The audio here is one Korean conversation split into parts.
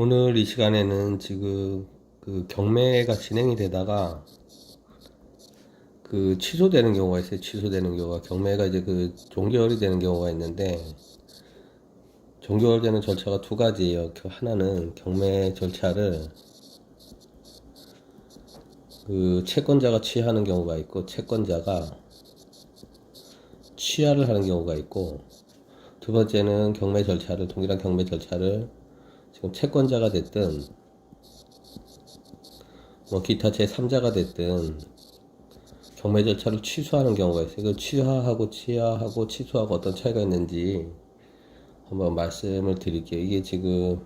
오늘 이 시간에는 지금 그 경매가 진행이 되다가 그 취소되는 경우가 있어요. 취소되는 경우가 경매가 이제 그 종결이 되는 경우가 있는데 종결되는 절차가 두 가지예요. 하나는 경매 절차를 그 채권자가 취하하는 경우가 있고 채권자가 취하를 하는 경우가 있고 두 번째는 경매 절차를 동일한 경매 절차를 지금 채권자가 됐든 뭐 기타 제3자가 됐든 경매 절차를 취소하는 경우가 있어요. 그 취하하고 취소하고 어떤 차이가 있는지 한번 말씀을 드릴게요. 이게 지금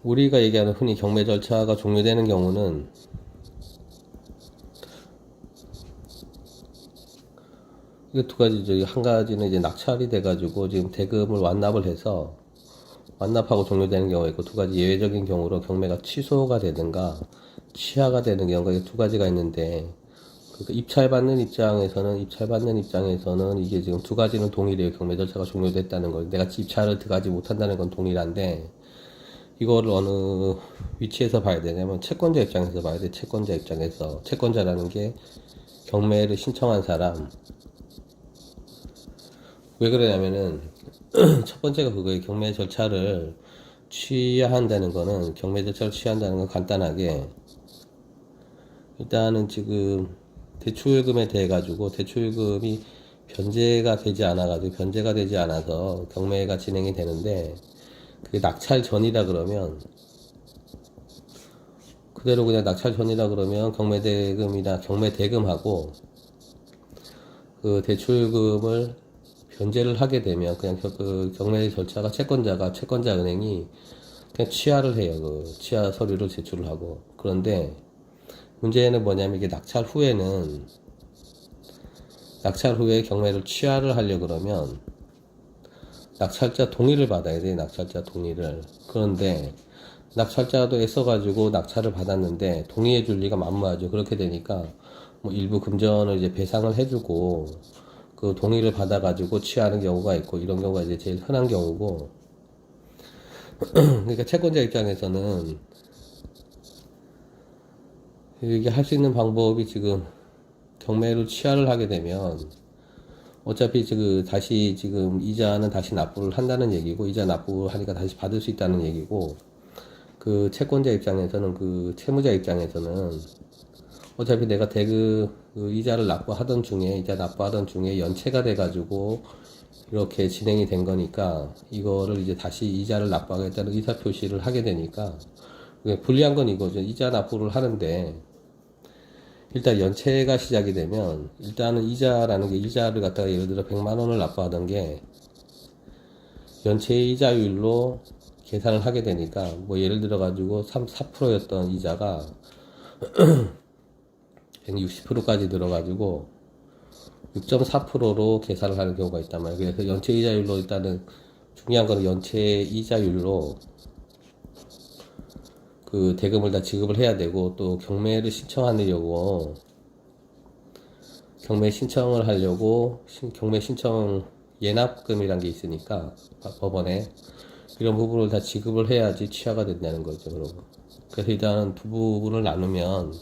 우리가 얘기하는 흔히 경매 절차가 종료되는 경우는 이게 두 가지죠. 한 가지는 이제 낙찰이 돼가지고 지금 대금을 완납을 해서 완납하고 종료되는 경우가 있고 두 가지 예외적인 경우로 경매가 취소가 되든가 취하가 되는 경우가 두 가지가 있는데 그러니까 입찰받는 입장에서는 이게 지금 두 가지는 동일해요. 경매 절차가 종료됐다는 거. 내가 입찰을 들어가지 못한다는 건 동일한데 이거를 어느 위치에서 봐야 되냐면 채권자 입장에서 봐야 돼. 채권자 입장에서 채권자라는 게 경매를 신청한 사람. 왜 그러냐면은 첫 번째가 그거예요. 경매 절차를 취한다는 거는 경매 절차를 취한다는 건 간단하게 일단은 지금 대출금에 대해 가지고 대출금이 변제가 되지 않아서 경매가 진행이 되는데 그게 낙찰 전이라 그러면 그대로 그냥 낙찰 전이라 그러면 경매대금하고 그 대출금을 변제를 하게 되면 그냥 그 경매 절차가 채권자 은행이 그냥 취하를 해요. 그 취하 서류를 제출을 하고. 그런데 문제는 뭐냐면 이게 낙찰 후에 경매를 취하를 하려 그러면 낙찰자 동의를 받아야 돼. 낙찰자 동의를. 그런데 낙찰자도 애써가지고 낙찰을 받았는데 동의해 줄 리가 만무하죠. 그렇게 되니까 뭐 일부 금전을 이제 배상을 해주고 그 동의를 받아가지고 취하는 경우가 있고 이런 경우가 이제 제일 흔한 경우고 그러니까 채권자 입장에서는 이게 할 수 있는 방법이 지금 경매를 취하를 하게 되면 어차피 다시 지금 이자는 다시 납부를 한다는 얘기고 이자 납부하니까 다시 받을 수 있다는 얘기고 그 채권자 입장에서는 그 채무자 입장에서는 어차피 내가 이자를 납부하던 중에 연체가 돼가지고 이렇게 진행이 된 거니까 이거를 이제 다시 이자를 납부하겠다는 의사표시를 하게 되니까 불리한 건 이거죠. 이자 납부를 하는데 일단 연체가 시작이 되면 일단은 이자를 갖다가 예를 들어 100만 원을 납부하던 게 연체 이자율로 계산을 하게 되니까 뭐 예를 들어 가지고 4%였던 이자가 160%까지 들어가지고 6.4%로 계산을 하는 경우가 있단 말이에요. 그래서 연체 이자율로 일단은 중요한 거는 연체 이자율로 그 대금을 다 지급을 해야 되고 또 경매 신청을 하려고 경매 신청 예납금이란 게 있으니까 법원에 이런 부분을 다 지급을 해야지 취하가 된다는 거죠. 그래서 일단 두 부분을 나누면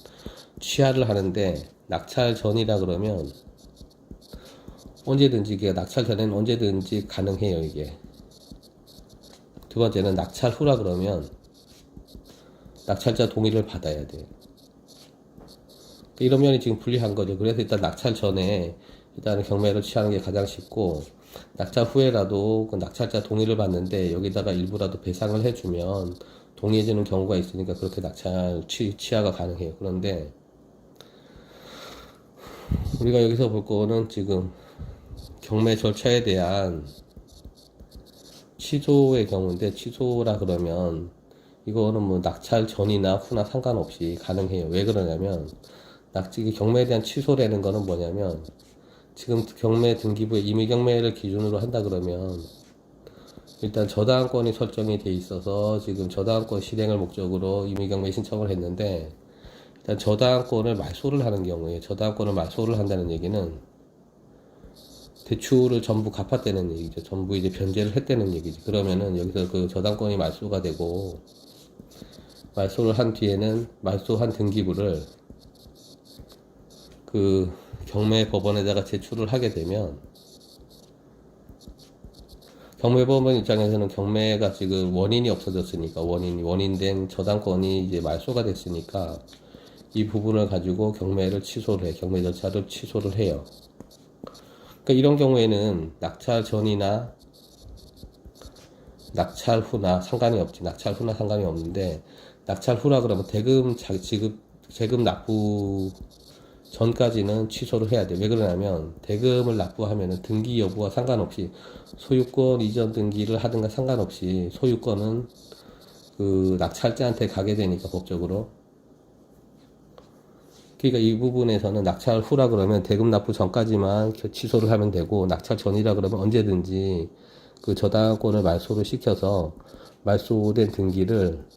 취하를 하는데 낙찰 전이라 그러면 이게 낙찰 전에는 언제든지 가능해요. 이게 두 번째는 낙찰 후라 그러면 낙찰자 동의를 받아야 돼요. 이런 면이 지금 불리한 거죠. 그래서 일단 낙찰 전에 일단은 경매를 취하는 게 가장 쉽고 낙찰 후에라도 그 낙찰자 동의를 받는데 여기다가 일부라도 배상을 해주면 동의해주는 경우가 있으니까 그렇게 취하가 가능해요. 그런데 우리가 여기서 볼 거는 지금 경매 절차에 대한 취소의 경우인데 취소라 그러면 이거는 뭐 낙찰 전이나 후나 상관없이 가능해요. 왜 그러냐면 경매에 대한 취소라는 거는 뭐냐면 지금 경매 등기부에 임의경매를 기준으로 한다 그러면 일단 저당권이 설정이 돼 있어서 지금 저당권 실행을 목적으로 임의경매 신청을 했는데 일단 저당권을 말소를 하는 경우에, 저당권을 말소를 한다는 얘기는 대출을 전부 갚았다는 얘기죠. 전부 이제 변제를 했다는 얘기죠. 그러면은 여기서 그 저당권이 말소가 되고, 말소를 한 뒤에는 말소한 등기부를 그 경매법원에다가 제출을 하게 되면, 경매법원 입장에서는 경매가 지금 원인이 없어졌으니까, 원인된 저당권이 이제 말소가 됐으니까, 이 부분을 가지고 경매를 취소를 해. 경매 절차를 취소를 해요. 그러니까 이런 경우에는 낙찰 전이나 낙찰 후나 상관이 없지. 낙찰 후나 상관이 없는데, 낙찰 후라 그러면 세금 납부 전까지는 취소를 해야 돼. 왜 그러냐면, 대금을 납부하면은 등기 여부와 상관없이, 소유권 이전 등기를 하든가 상관없이, 소유권은 그 낙찰자한테 가게 되니까, 법적으로. 그러니까 이 부분에서는 낙찰 후라 그러면 대금 납부 전까지만 취소를 하면 되고, 낙찰 전이라 그러면 언제든지 그 저당권을 말소를 시켜서 말소된 등기를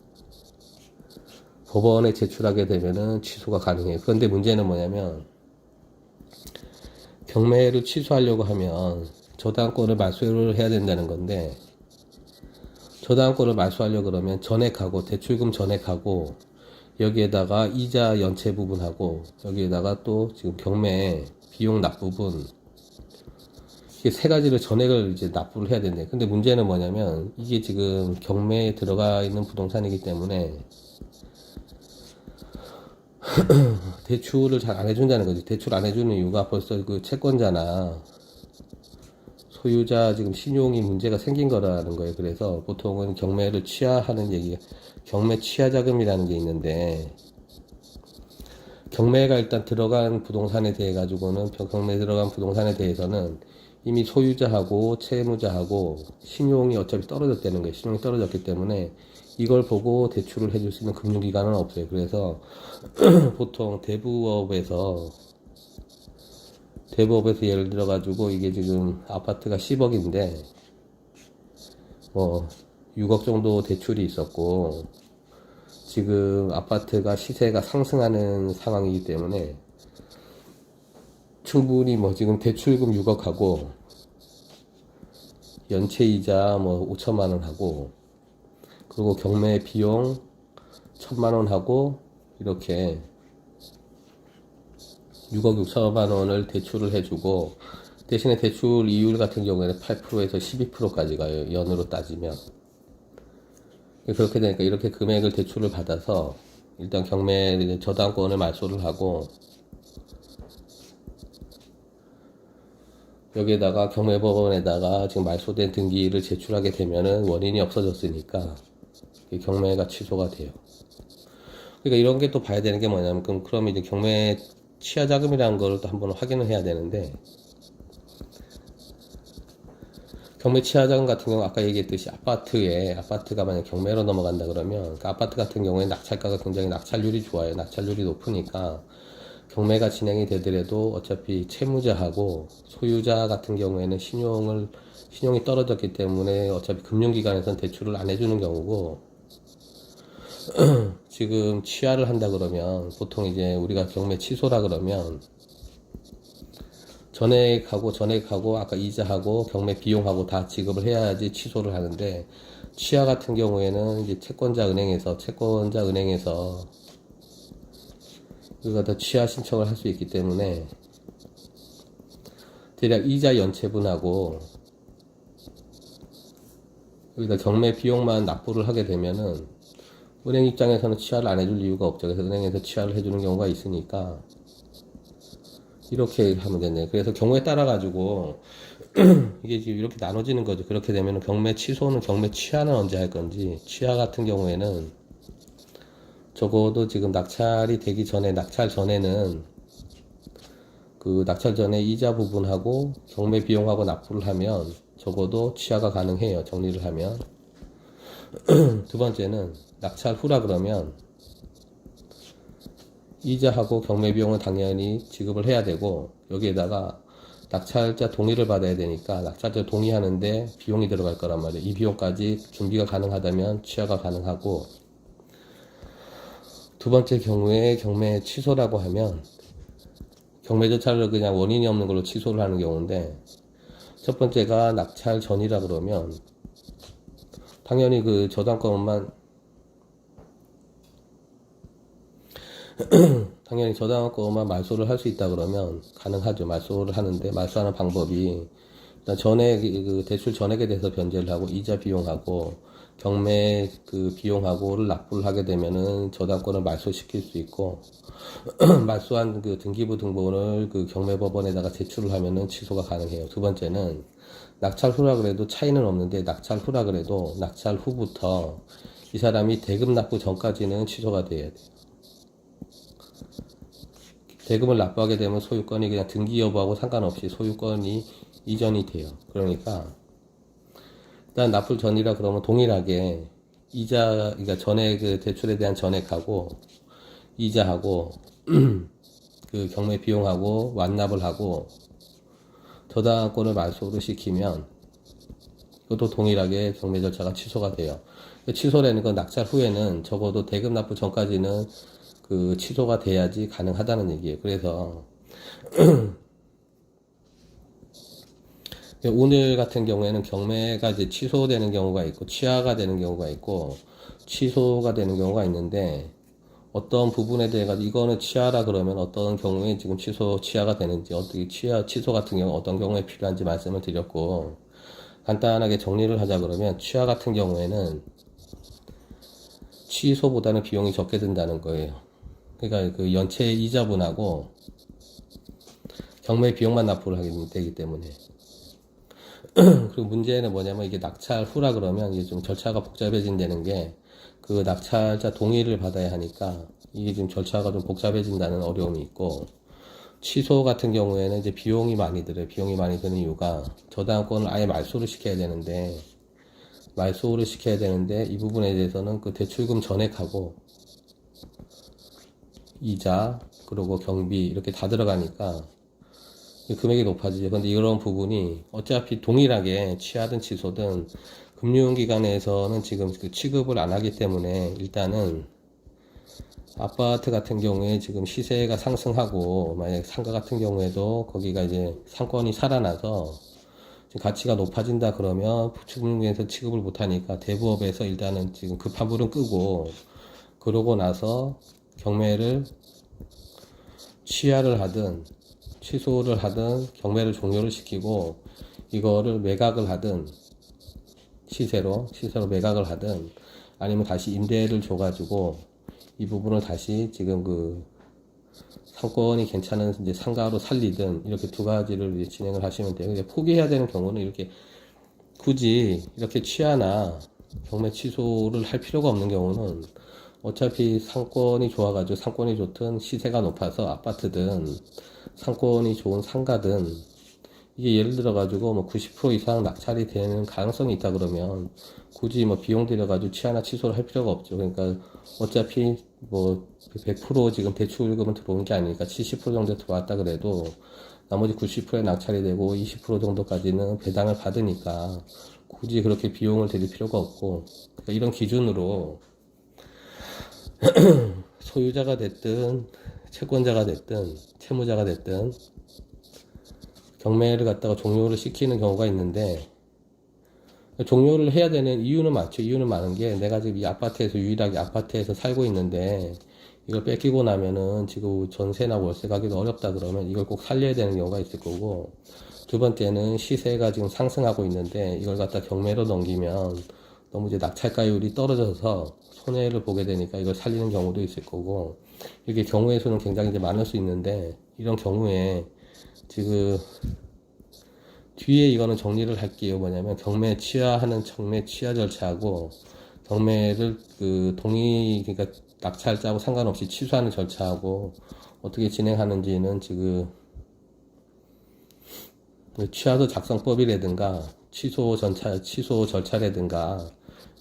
법원에 제출하게 되면은 취소가 가능해요. 그런데 문제는 뭐냐면, 경매를 취소하려고 하면 저당권을 말소를 해야 된다는 건데, 저당권을 말소하려고 그러면 전액하고, 대출금 전액하고, 여기에다가 이자 연체 부분하고, 여기에다가 또 지금 경매 비용 납부분, 이게 세 가지를 전액을 이제 납부를 해야 된대. 근데 문제는 뭐냐면, 이게 지금 경매에 들어가 있는 부동산이기 때문에 대출을 잘 안 해준다는 거지. 대출 안 해주는 이유가 벌써 그 채권자나 소유자 지금 신용이 문제가 생긴 거라는 거예요. 그래서 보통은 경매를 취하하는 얘기, 경매 취하 자금이라는 게 있는데, 경매가 일단 들어간 부동산에 대해 가지고는, 경매에 들어간 부동산에 대해서는 이미 소유자하고 채무자하고 신용이 어차피 떨어졌다는 거예요. 신용이 떨어졌기 때문에 이걸 보고 대출을 해줄 수 있는 금융기관은 없어요. 그래서 보통 대부업에서 예를 들어 가지고, 이게 지금 아파트가 10억인데 뭐 6억 정도 대출이 있었고, 지금 아파트가 시세가 상승하는 상황이기 때문에 충분히 뭐 지금 대출금 6억하고 연체이자 뭐 5천만 원 하고, 그리고 경매 비용 1,000만 원 하고, 이렇게 6억 6천만 원을 대출을 해주고, 대신에 대출 이율 같은 경우에는 8%에서 12%까지 가요. 연으로 따지면. 그렇게 되니까 이렇게 금액을 대출을 받아서 일단 경매 저당권을 말소를 하고, 여기에다가 경매법원에다가 지금 말소된 등기를 제출하게 되면은 원인이 없어졌으니까 경매가 취소가 돼요. 그러니까 이런 게 또 봐야 되는 게 뭐냐면, 그럼 이제 경매 취하 자금이라는 걸 또 한번 확인을 해야 되는데, 경매 취하 자금 같은 경우 아까 얘기했듯이 아파트가 만약 경매로 넘어간다 그러면, 그 아파트 같은 경우에 낙찰가가 굉장히 낙찰률이 좋아요. 낙찰률이 높으니까 경매가 진행이 되더라도 어차피 채무자하고 소유자 같은 경우에는 신용이 떨어졌기 때문에 어차피 금융기관에서는 대출을 안 해주는 경우고, 지금 취하를 한다 그러면 보통 이제 우리가 경매 취소라 그러면 전액하고 아까 이자하고 경매 비용하고 다 지급을 해야지 취소를 하는데, 취하 같은 경우에는 이제 채권자 은행에서 우리가 더 취하 신청을 할 수 있기 때문에 대략 이자 연체분하고 여기다 경매 비용만 납부를 하게 되면은 은행 입장에서는 취하를 안 해줄 이유가 없죠. 그래서 은행에서 취하를 해주는 경우가 있으니까 이렇게 하면 되네. 그래서 경우에 따라 가지고 이게 지금 이렇게 나눠지는 거죠. 그렇게 되면 경매 취소는, 경매 취하는 언제 할 건지, 취하 같은 경우에는 적어도 지금 낙찰이 되기 전에, 낙찰 전에는 그 낙찰 전에 이자 부분하고 경매 비용하고 납부를 하면 적어도 취하가 가능해요. 정리를 하면. 두 번째는 낙찰 후라 그러면 이자하고 경매 비용은 당연히 지급을 해야 되고, 여기에다가 낙찰자 동의를 받아야 되니까 낙찰자 동의하는데 비용이 들어갈 거란 말이에요. 이 비용까지 준비가 가능하다면 취하가 가능하고, 두 번째 경우에 경매 취소라고 하면 경매 절차를 그냥 원인이 없는 걸로 취소를 하는 경우인데, 첫 번째가 낙찰 전이라 그러면 당연히 그 저당권만 당연히 저당권만 말소를 할 수 있다 그러면 가능하죠. 말소를 하는데, 말소하는 방법이 일단 전액 그 대출 전액에 대해서 변제를 하고 이자 비용하고 경매 그 비용하고를 납부를 하게 되면은 저당권을 말소시킬 수 있고, 말소한 그 등기부 등본을 그 경매법원에다가 제출을 하면은 취소가 가능해요. 두 번째는 낙찰 후라 그래도 차이는 없는데, 낙찰 후라 그래도 낙찰 후부터 이 사람이 대금 납부 전까지는 취소가 돼야 돼요. 대금을 납부하게 되면 소유권이 그냥 등기 여부하고 상관없이 소유권이 이전이 돼요. 그러니까 일단 납부 전이라 그러면 동일하게 이자, 그러니까 전액 그 대출에 대한 전액하고 이자하고 그 경매 비용하고 완납을 하고 저당권을 말소를 시키면 이것도 동일하게 경매 절차가 취소가 돼요. 취소라는 건 낙찰 후에는 적어도 대금 납부 전까지는 그 취소가 돼야지 가능하다는 얘기예요. 그래서 오늘 같은 경우에는 경매가 이제 취소되는 경우가 있고 취하가 되는 경우가 있고 취소가 되는 경우가 있는데, 어떤 부분에 대해 가지고 이거는 취하라 그러면 어떤 경우에 지금 취하가 되는지, 어떻게 취소 같은 경우 어떤 경우에 필요한지 말씀을 드렸고, 간단하게 정리를 하자 그러면 취하 같은 경우에는 취소보다는 비용이 적게 든다는 거예요. 그러니까 그 연체 이자분하고 경매 비용만 납부를 하게 되기 때문에. 그리고 문제는 뭐냐면, 이게 낙찰 후라 그러면 이게 좀 절차가 복잡해진다는 게, 그 낙찰자 동의를 받아야 하니까 이게 지금 절차가 좀 복잡해진다는 어려움이 있고, 취소 같은 경우에는 이제 비용이 많이 들어요. 비용이 많이 드는 이유가 저당권을 아예 말소를 시켜야 되는데, 이 부분에 대해서는 그 대출금 전액하고 이자 그리고 경비 이렇게 다 들어가니까 금액이 높아지죠. 근데 이런 부분이 어차피 동일하게 취하든 취소든 금융기관에서는 지금 그 취급을 안 하기 때문에, 일단은 아파트 같은 경우에 지금 시세가 상승하고 만약 상가 같은 경우에도 거기가 이제 상권이 살아나서 가치가 높아진다 그러면 금융에서 취급을 못하니까 대부업에서 일단은 지금 급한 불은 끄고, 그러고 나서 경매를 취하를 하든 취소를 하든 경매를 종료를 시키고, 이거를 매각을 하든 시세로 매각을 하든 아니면 다시 임대를 줘가지고 이 부분을 다시 지금 그 상권이 괜찮은 이제 상가로 살리든, 이렇게 두 가지를 이제 진행을 하시면 돼요. 이제 포기해야 되는 경우는 이렇게 굳이 이렇게 취하나 경매 취소를 할 필요가 없는 경우는, 어차피 상권이 좋아가지고 상권이 좋든 시세가 높아서 아파트든 상권이 좋은 상가든, 이게 예를 들어가지고 뭐 90% 이상 낙찰이 되는 가능성이 있다 그러면 굳이 뭐 비용 들여가지고 취하나 취소를 할 필요가 없죠. 그러니까 어차피 뭐 100% 지금 대출금은 들어온 게 아니니까 70% 정도 들어왔다 그래도 나머지 90%에 낙찰이 되고 20% 정도까지는 배당을 받으니까 굳이 그렇게 비용을 들일 필요가 없고, 그러니까 이런 기준으로 소유자가 됐든 채권자가 됐든 채무자가 됐든 경매를 갖다가 종료를 시키는 경우가 있는데, 종료를 해야 되는 이유는 많죠. 이유는 많은 게, 내가 지금 이 아파트에서 유일하게 아파트에서 살고 있는데 이걸 뺏기고 나면은 지금 전세나 월세 가기도 어렵다 그러면 이걸 꼭 살려야 되는 경우가 있을 거고, 두 번째는 시세가 지금 상승하고 있는데 이걸 갖다 경매로 넘기면 너무 이제 낙찰가율이 떨어져서 손해를 보게 되니까 이걸 살리는 경우도 있을 거고, 이게 경우의 수는 굉장히 이제 많을 수 있는데, 이런 경우에 지금 뒤에 이거는 정리를 할게요. 뭐냐면 경매 취하하는 경매 취하 절차하고 경매를 그 동의, 그러니까 낙찰자하고 상관없이 취소하는 절차하고 어떻게 진행하는지는 지금 취하도 작성법이라든가 취소 절차라든가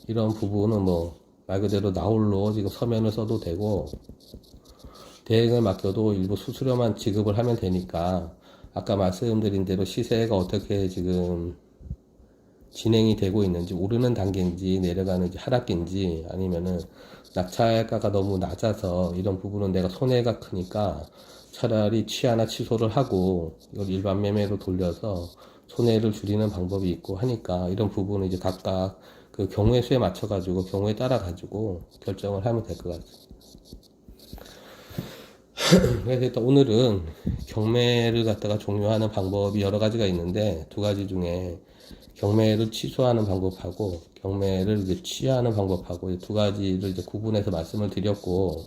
이런 부분은 뭐 말 그대로 나홀로 지금 서면을 써도 되고, 대행을 맡겨도 일부 수수료만 지급을 하면 되니까, 아까 말씀드린 대로 시세가 어떻게 지금 진행이 되고 있는지, 오르는 단계인지 내려가는지 하락인지 아니면은 낙찰가가 너무 낮아서 이런 부분은 내가 손해가 크니까 차라리 취하나 취소를 하고 이걸 일반 매매로 돌려서 손해를 줄이는 방법이 있고 하니까 이런 부분은 이제 각각 그 경우의 수에 맞춰 가지고 경우에 따라 가지고 결정을 하면 될 것 같습니다. 그래서 일단 오늘은 경매를 갖다가 종료하는 방법이 여러 가지가 있는데 두 가지 중에 경매를 취소하는 방법하고 경매를 이제 취하하는 방법하고 두 가지를 이제 구분해서 말씀을 드렸고,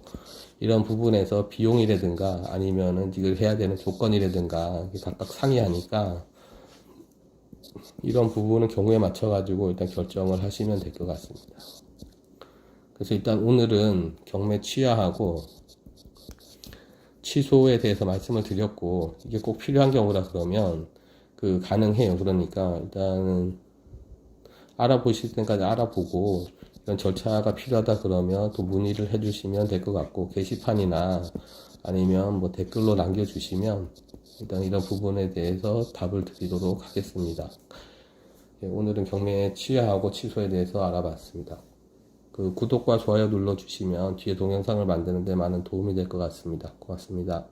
이런 부분에서 비용이라든가 아니면은 이걸 해야 되는 조건이라든가 각각 상이하니까 이런 부분은 경우에 맞춰 가지고 일단 결정을 하시면 될 것 같습니다. 그래서 일단 오늘은 경매 취하하고 취소에 대해서 말씀을 드렸고, 이게 꼭 필요한 경우라 그러면 그 가능해요. 그러니까 일단은 알아보실 때까지 알아보고 이런 절차가 필요하다 그러면 또 문의를 해주시면 될 것 같고, 게시판이나 아니면 뭐 댓글로 남겨주시면 일단 이런 부분에 대해서 답을 드리도록 하겠습니다. 예, 오늘은 경매 취하하고 취소에 대해서 알아봤습니다. 그 구독과 좋아요 눌러주시면 뒤에 동영상을 만드는 데 많은 도움이 될 것 같습니다. 고맙습니다.